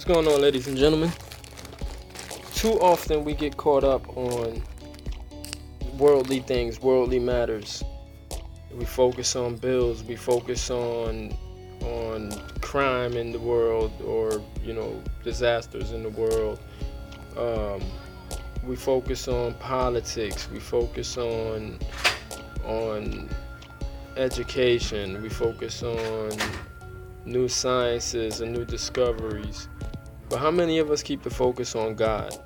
What's going on, ladies and gentlemen? Too often we get caught up on worldly things, worldly matters. We focus on bills, we focus on crime in the world, or disasters in the world. Um, we focus on politics, we focus on education, we focus on new sciences and new discoveries. But how many of us keep the focus on God?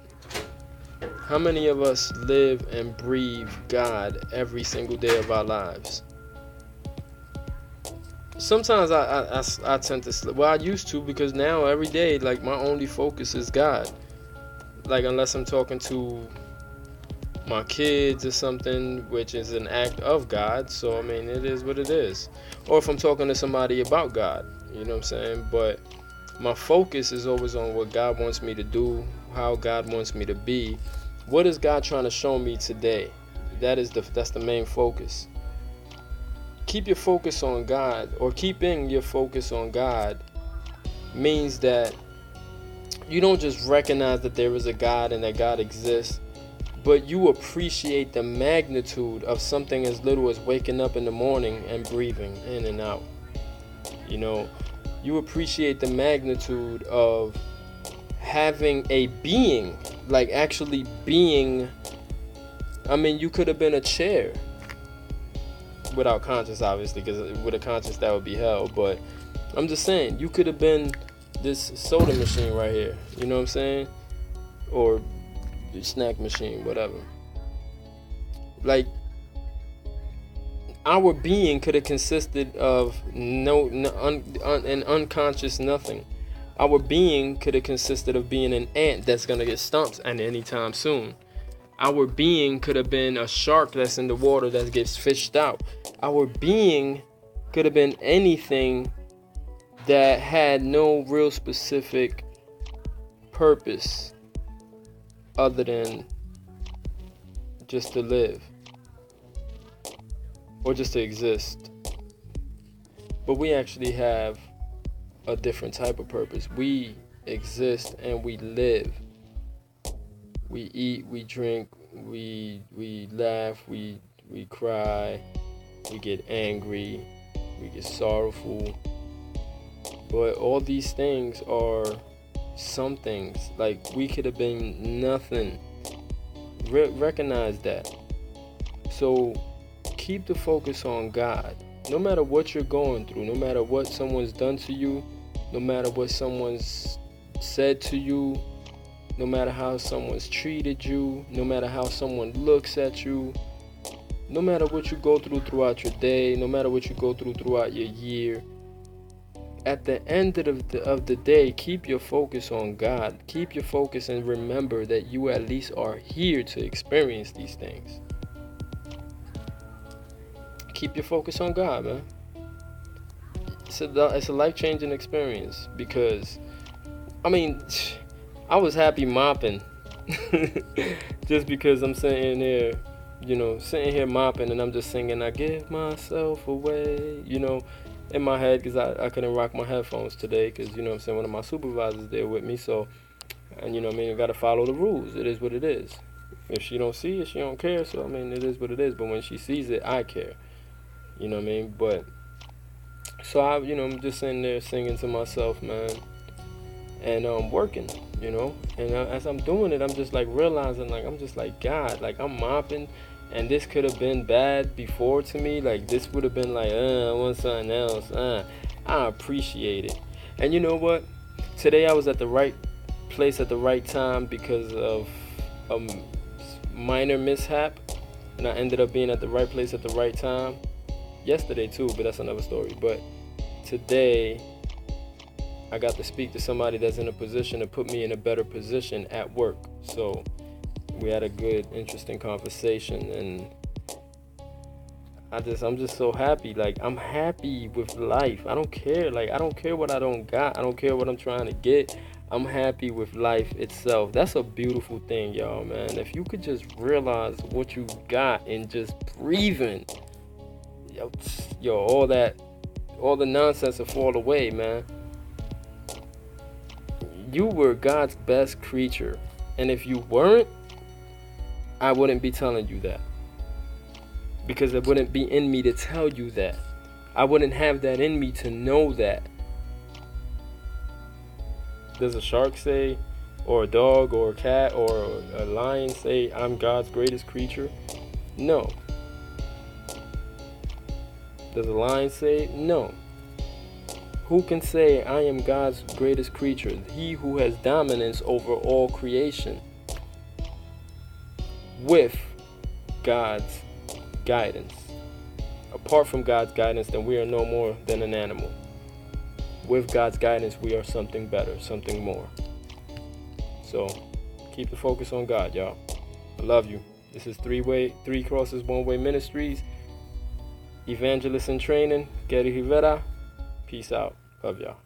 How many of us live and breathe God every single day of our lives? Sometimes I tend to slip. Well, I used to, because now every day, like, my only focus is God. Like, unless I'm talking to my kids or something, which is an act of God. So, I mean, it is what it is. Or if I'm talking to somebody about God, you know what I'm saying? But my focus is always on what God wants me to do, how God wants me to be. What is God trying to show me today? That's the main focus. Keep your focus on God, or keeping your focus on God means that you don't just recognize that there is a God and that God exists, but you appreciate the magnitude of something as little as waking up in the morning and breathing in and out. You appreciate the magnitude of having a being, like actually being. I mean, you could have been a chair without conscience, obviously, because with a conscience that would be hell. But I'm just saying, you could have been this soda machine right here. You know what I'm saying? Or snack machine, whatever. Like, our being could have consisted of an unconscious nothing. Our being could have consisted of being an ant that's gonna get stumped at any time soon. Our being could have been a shark that's in the water that gets fished out. Our being could have been anything that had no real specific purpose other than just to live or just to exist. But we actually have a different type of purpose. We exist and we live. We eat, we drink, we laugh, we cry, we get angry, we get sorrowful. But all these things are some things. Like, we could have been nothing. Recognize that. So keep the focus on God. No matter what you're going through, no matter what someone's done to you, no matter what someone's said to you, no matter how someone's treated you, no matter how someone looks at you, no matter what you go through throughout your day, no matter what you go through throughout your year, at the end of the day, keep your focus on God. Keep your focus and remember that you at least are here to experience these things. Keep your focus on God, man. It's a life-changing experience, because, I mean, I was happy mopping just because I'm sitting here mopping, and I'm just singing, I give myself away, in my head, because I couldn't rock my headphones today, because, one of my supervisors there with me, so, and I got to follow the rules. It is what it is. If she don't see it, she don't care, so, it is what it is, but when she sees it, I care, but, so I'm just sitting there singing to myself, man, and working, and as I'm doing it, I'm just like realizing, like, I'm just like, God, like, I'm mopping, and this could have been bad before to me, like, this would have been like, I want something else, I appreciate it. And you know what, today I was at the right place at the right time because of a minor mishap, and I ended up being at the right place at the right time yesterday too, but that's another story. But today I got to speak to somebody that's in a position to put me in a better position at work. So we had a good, interesting conversation, and I'm just so happy. Like, I'm happy with life. I don't care. Like, I don't care what I don't got. I don't care what I'm trying to get. I'm happy with life itself. That's a beautiful thing, y'all, man. If you could just realize what you got and just breathing, yo, all the nonsense will fall away, man. You were God's best creature. And if you weren't, I wouldn't be telling you that. Because it wouldn't be in me to tell you that. I wouldn't have that in me to know that. Does a shark say, or a dog, or a cat, or a lion say, I'm God's greatest creature? No. Does a lion say? No. Who can say, I am God's greatest creature? He who has dominance over all creation. With God's guidance. Apart from God's guidance, then we are no more than an animal. With God's guidance, we are something better, something more. So, keep the focus on God, y'all. I love you. This is Three Crosses One Way Ministries. Evangelist in training, Gary Rivera. Peace out. Love y'all.